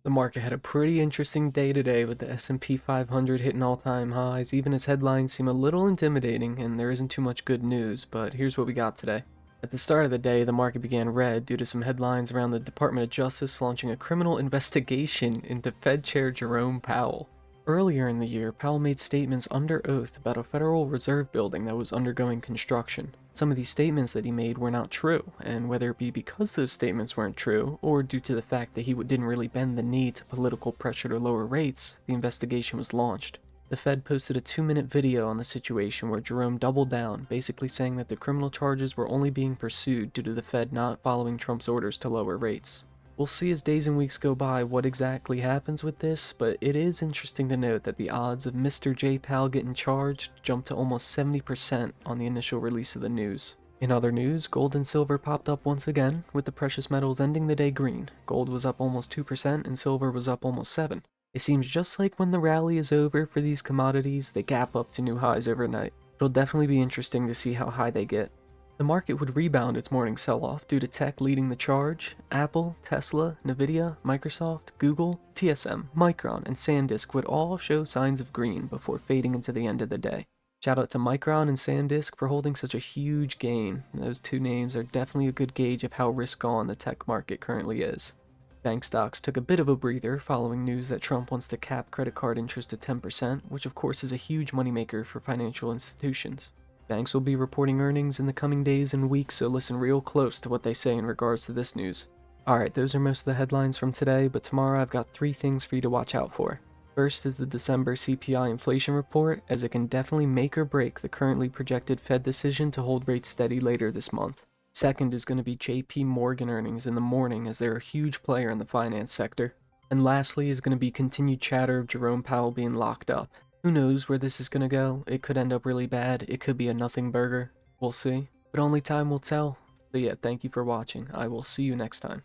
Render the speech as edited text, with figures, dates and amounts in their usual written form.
The market had a pretty interesting day today with the S&P 500 hitting all-time highs, even as headlines seem a little intimidating and there isn't too much good news, but here's what we got today. At the start of the day, the market began red due to some headlines around the Department of Justice launching a criminal investigation into Fed Chair Jerome Powell. Earlier in the year, Powell made statements under oath about a Federal Reserve building that was undergoing construction. Some of these statements that he made were not true, and whether it be because those statements weren't true, or due to the fact that he didn't really bend the knee to political pressure to lower rates, the investigation was launched. The Fed posted a 2-minute video on the situation where Jerome doubled down, basically saying that the criminal charges were only being pursued due to the Fed not following Trump's orders to lower rates. We'll see as days and weeks go by what exactly happens with this, but it is interesting to note that the odds of Mr. J. Powell getting charged jumped to almost 70% on the initial release of the news. In other news, gold and silver popped up once again, with the precious metals ending the day green. Gold was up almost 2% and silver was up almost 7%. It seems just like when the rally is over for these commodities, they gap up to new highs overnight. It'll definitely be interesting to see how high they get. The market would rebound its morning sell-off due to tech leading the charge. Apple, Tesla, Nvidia, Microsoft, Google, TSM, Micron, and SanDisk would all show signs of green before fading into the end of the day. Shout out to Micron and SanDisk for holding such a huge gain. Those two names are definitely a good gauge of how risk-on the tech market currently is. Bank stocks took a bit of a breather following news that Trump wants to cap credit card interest at 10%, which of course is a huge moneymaker for financial institutions. Banks will be reporting earnings in the coming days and weeks, so listen real close to what they say in regards to this news. Alright, those are most of the headlines from today, but tomorrow I've got 3 things for you to watch out for. First is the December CPI inflation report, as it can definitely make or break the currently projected Fed decision to hold rates steady later this month. Second is going to be JP Morgan earnings in the morning, as they're a huge player in the finance sector. And lastly is going to be continued chatter of Jerome Powell being locked up. Who knows where this is going to go? It could end up really bad, it could be a nothing burger. We'll see. But only time will tell. So yeah, thank you for watching. I will see you next time.